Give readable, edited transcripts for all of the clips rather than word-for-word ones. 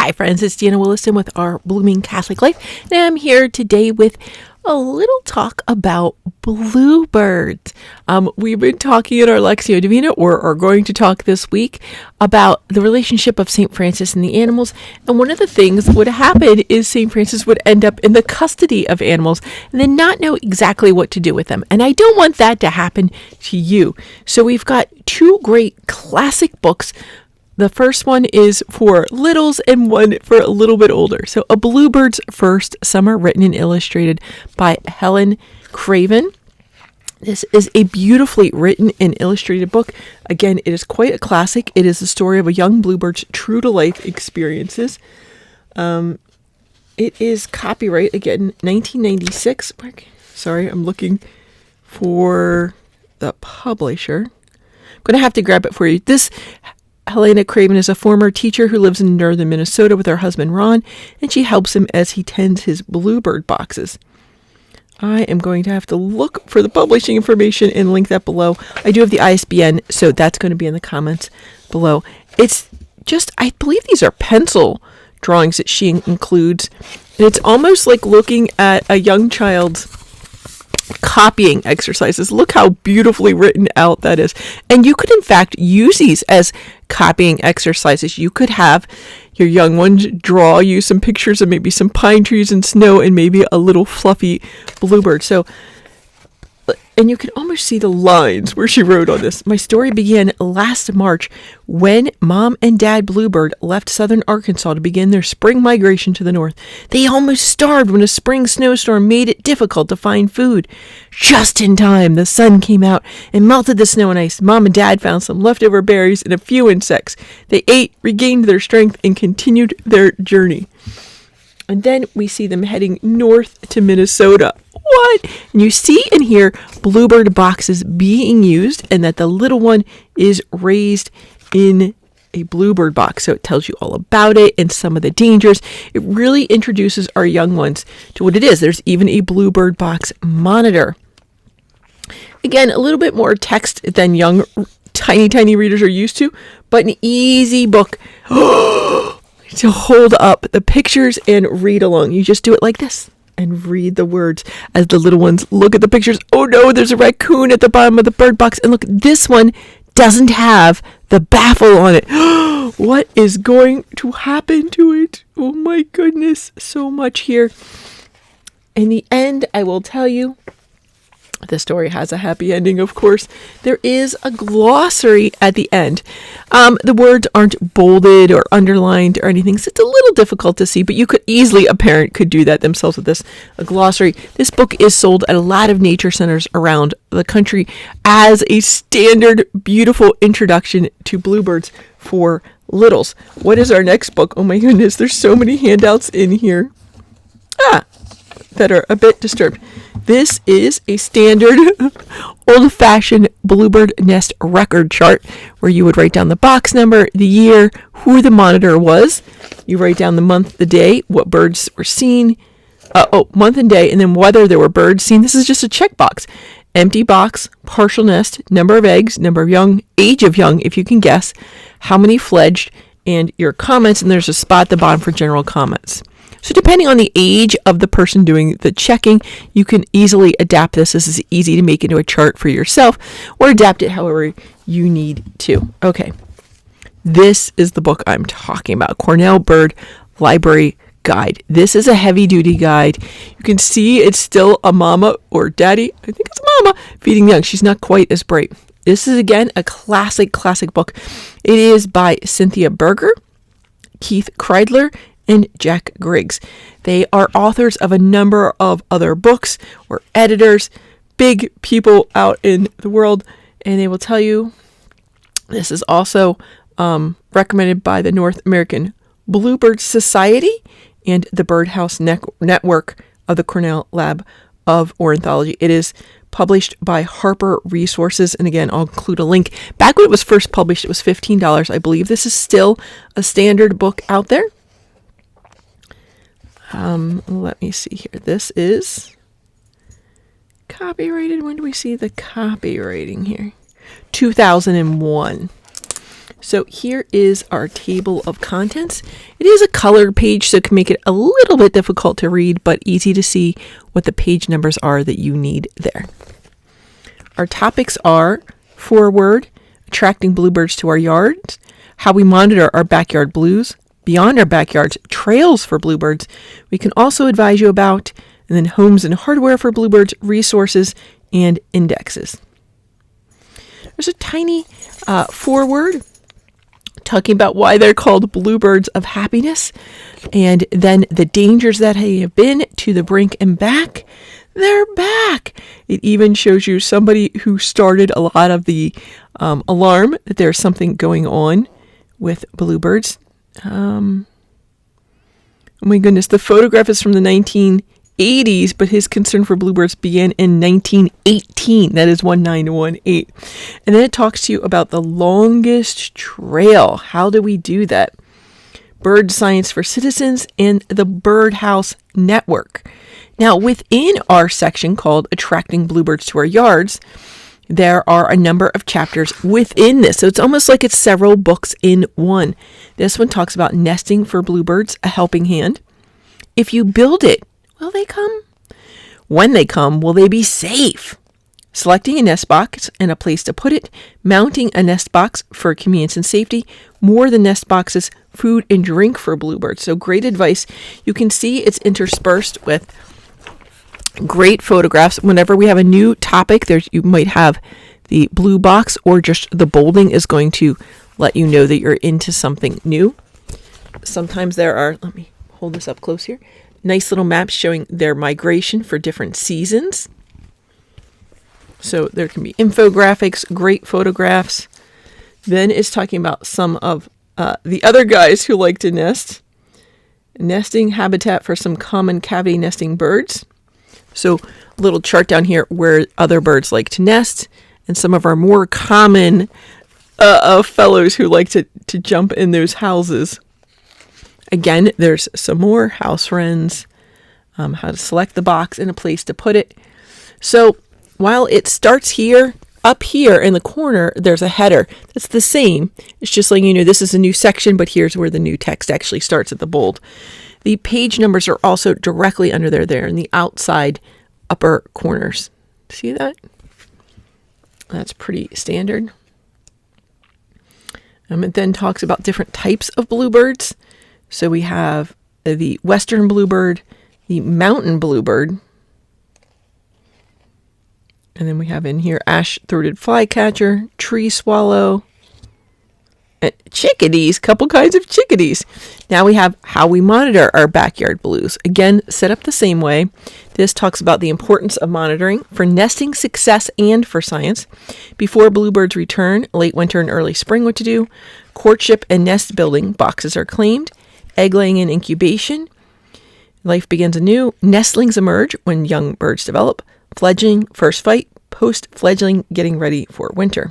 Hi friends, it's Deanna Willison with Our Blooming Catholic Life, and I'm here today with a little talk about bluebirds. We've been talking in our Lectio Divina, or are going to talk this week, about the relationship of St. Francis and the animals, and one of the things that would happen is St. Francis would end up in the custody of animals and then not know exactly what to do with them, and I don't want that to happen to you. So we've got two great classic books. The first one is for littles and one for a little bit older. So A Bluebird's First Summer, written and illustrated by Helen Craven. This is a beautifully written and illustrated book. Again, it is quite a classic. It is the story of a young bluebird's true-to-life experiences. It is copyright, again, 1996. Sorry, I'm looking for the publisher. I'm going to have to grab it for you. Helena Craven is a former teacher who lives in northern Minnesota with her husband Ron, and she helps him as he tends his bluebird boxes. I am going to have to look for the publishing information and link that below. I do have the ISBN, so that's going to be in the comments below. It's just, I believe these are pencil drawings that she includes, and it's almost like looking at a young child's copying exercises. Look how beautifully written out that is. And you could in fact use these as copying exercises. You could have your young ones draw you some pictures of maybe some pine trees and snow and maybe a little fluffy bluebird. And you can almost see the lines where she wrote on this. My story began last March when Mom and Dad Bluebird left southern Arkansas to begin their spring migration to the north. They almost starved when a spring snowstorm made it difficult to find food. Just in time, the sun came out and melted the snow and ice. Mom and Dad found some leftover berries and a few insects. They ate, regained their strength, and continued their journey. And then we see them heading north to Minnesota. What? And you see and hear bluebird boxes being used, and that the little one is raised in a bluebird box. So it tells you all about it and some of the dangers. It really introduces our young ones to what it is. There's even a bluebird box monitor. Again, a little bit more text than young, tiny readers are used to, but an easy book to hold up the pictures and read along. You just do it like this and read the words as the little ones look at the pictures. Oh no, there's a raccoon at the bottom of the bird box. And look, this one doesn't have the baffle on it. What is going to happen to it? Oh my goodness, so much here. In the end, I will tell you, the story has a happy ending, of course. There is a glossary at the end. The words aren't bolded or underlined or anything, so it's a little difficult to see, but a parent could do that themselves with this, a glossary. This book is sold at a lot of nature centers around the country as a standard, beautiful introduction to bluebirds for littles. What is our next book? Oh my goodness, there's so many handouts in here. That are a bit disturbed. This is a standard old-fashioned bluebird nest record chart where you would write down the box number, the year, who the monitor was. You write down the month, the day, what birds were seen, month and day, and then whether there were birds seen. This is just a checkbox. Empty box, partial nest, number of eggs, number of young, age of young, if you can guess, how many fledged, and your comments, and there's a spot at the bottom for general comments. So depending on the age of the person doing the checking, you can easily adapt this. This is easy to make into a chart for yourself or adapt it however you need to. Okay, this is the book I'm talking about, Cornell Bird Library Guide. This is a heavy-duty guide. You can see it's still a mama or daddy, I think it's a mama, feeding young. She's not quite as bright. This is, again, a classic book. It is by Cynthia Berger, Keith Kreidler, and Jack Griggs. They are authors of a number of other books or editors, big people out in the world, and they will tell you this is also recommended by the North American Bluebird Society and the Birdhouse Network of the Cornell Lab of Ornithology. It is published by Harper Resources, and again, I'll include a link. Back when it was first published, it was $15. I believe this is still a standard book out there. Let me see here. This is copyrighted. When do we see the copywriting here? 2001. So here is our table of contents. It is a colored page, so it can make it a little bit difficult to read, but easy to see what the page numbers are that you need there. Our topics are forward, attracting bluebirds to our yards, how we monitor our backyard blues, beyond our backyards, trails for bluebirds. We can also advise you about, and then homes and hardware for bluebirds, resources, and indexes. There's a tiny foreword talking about why they're called bluebirds of happiness, and then the dangers that have been to the brink and back. They're back. It even shows you somebody who started a lot of the alarm that there's something going on with bluebirds. Oh my goodness, the photograph is from the 1980s, but his concern for bluebirds began in 1918. That is 1918. And then it talks to you about the longest trail. How do we do that? Bird Science for Citizens and the Birdhouse Network. Now, within our section called Attracting Bluebirds to Our Yards, there are a number of chapters within this. So it's almost like it's several books in one. This one talks about nesting for bluebirds, a helping hand. If you build it, will they come? When they come, will they be safe? Selecting a nest box and a place to put it, mounting a nest box for convenience and safety, more than nest boxes, food and drink for bluebirds. So great advice. You can see it's interspersed with great photographs. Whenever we have a new topic, you might have the blue box, or just the bolding is going to let you know that you're into something new. Sometimes there are, let me hold this up close here, nice little maps showing their migration for different seasons. So there can be infographics, great photographs. Then it's talking about some of the other guys who like to nest. Nesting habitat for some common cavity nesting birds. So a little chart down here where other birds like to nest, and some of our more common fellows who like to jump in those houses. Again, there's some more house wrens, how to select the box and a place to put it. So while it starts here, up here in the corner, there's a header that's the same. It's just letting you know this is a new section, but here's where the new text actually starts at the bold. The page numbers are also directly under there in the outside upper corners. See that? That's pretty standard. It then talks about different types of bluebirds. So we have the western bluebird, the mountain bluebird, and then we have in here ash-throated flycatcher, tree swallow, chickadees, couple kinds of chickadees. Now we have how we monitor our backyard blues. Again, set up the same way. This talks about the importance of monitoring for nesting success and for science. Before bluebirds return, late winter and early spring, what to do. Courtship and nest building, boxes are claimed. Egg laying and incubation. Life begins anew. Nestlings emerge when young birds develop. Fledgling, first fight. Post-fledgling, getting ready for winter.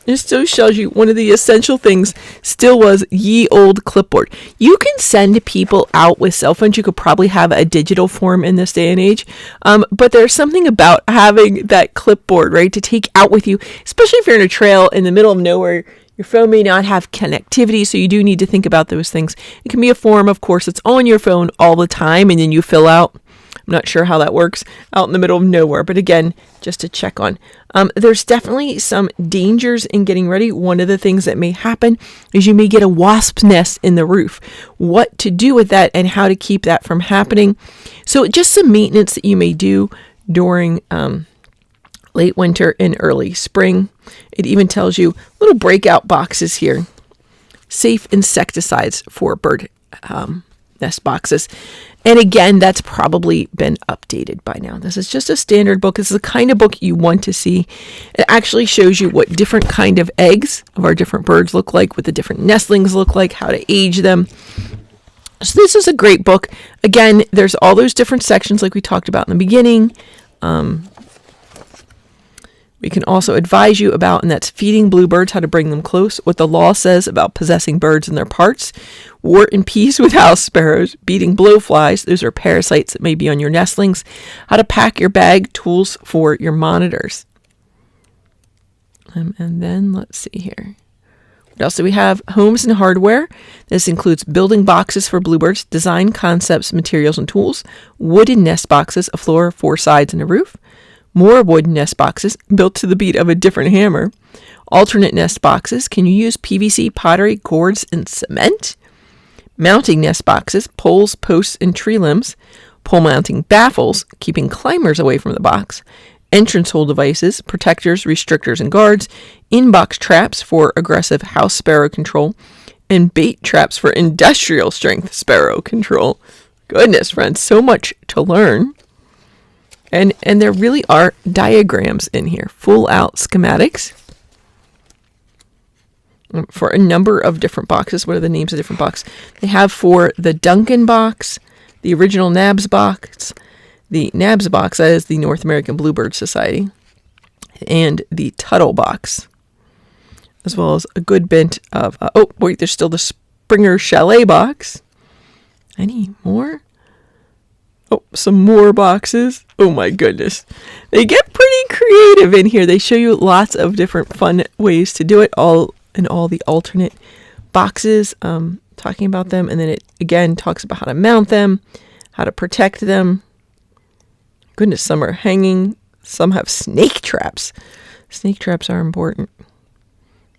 It still shows you one of the essential things still was ye old clipboard. You can send people out with cell phones. You could probably have a digital form in this day and age. But there's something about having that clipboard, right, to take out with you, especially if you're in a trail in the middle of nowhere. Your phone may not have connectivity, so you do need to think about those things. It can be a form, of course, that's on your phone all the time, and then you fill out. I'm not sure how that works out in the middle of nowhere, but again, just to check on. There's definitely some dangers in getting ready. One of the things that may happen is you may get a wasp nest in the roof. What to do with that and how to keep that from happening. So just some maintenance that you may do during late winter and early spring. It even tells you little breakout boxes here. Safe insecticides for bird nest boxes. And again, that's probably been updated by now. This is just a standard book. This is the kind of book you want to see. It actually shows you what different kind of eggs of our different birds look like, what the different nestlings look like, how to age them. So this is a great book. Again, there's all those different sections like we talked about in the beginning. We can also advise you about, and that's feeding bluebirds, how to bring them close, what the law says about possessing birds and their parts, war and peace with house sparrows, beating blowflies, those are parasites that may be on your nestlings, how to pack your bag, tools for your monitors. And then let's see here. What else do we have? Homes and hardware. This includes building boxes for bluebirds, design concepts, materials, and tools, wooden nest boxes, a floor, 4 sides, and a roof, more wooden nest boxes built to the beat of a different hammer, alternate nest boxes. Can you use PVC, pottery, gourds, and cement? Mounting nest boxes, poles, posts, and tree limbs, pole mounting baffles, keeping climbers away from the box, entrance hole devices, protectors, restrictors, and guards, in-box traps for aggressive house sparrow control, and bait traps for industrial strength sparrow control. Goodness, friends, so much to learn. And there really are diagrams in here, full out schematics for a number of different boxes. What are the names of different boxes? They have for the Duncan box, the original NABS box, the NABS box, that is the North American Bluebird Society, and the Tuttle box, as well as a good bit of, there's still the Springer Chalet box. Any more? Oh, some more boxes. Oh my goodness. They get pretty creative in here. They show you lots of different fun ways to do it, all the alternate boxes, talking about them. And then it again talks about how to mount them, how to protect them. Goodness, some are hanging. Some have snake traps. Snake traps are important.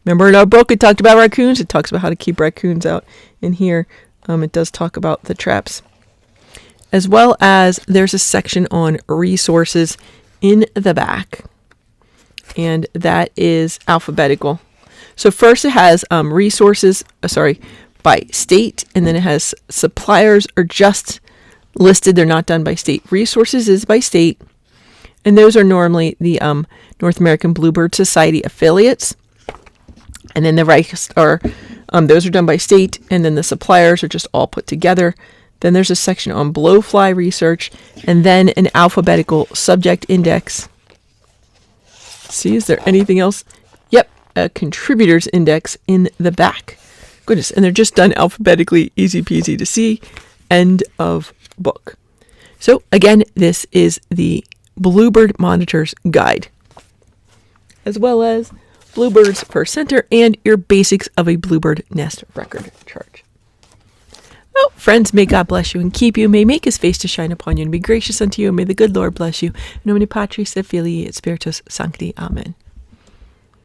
Remember in our book it talked about raccoons? It talks about how to keep raccoons out. In here, it does talk about the traps. As well as there's a section on resources in the back. And that is alphabetical. So first it has resources, by state, and then it has suppliers are just listed. They're not done by state. Resources is by state, and those are normally the North American Bluebird Society affiliates. And then the rest are, those are done by state, and then the suppliers are just all put together. Then there's a section on blowfly research, and then an alphabetical subject index. See, is there anything else? Yep, a contributors index in the back. Goodness, and they're just done alphabetically, easy peasy to see. End of book. So again, this is the Bluebird Monitor's Guide, as well as Bluebird's First Center and your basics of a Bluebird nest record chart. Well, friends, may God bless you and keep you. May make his face to shine upon you and be gracious unto you. May the good Lord bless you. In nomine Patris et Filii et Spiritus Sancti. Amen.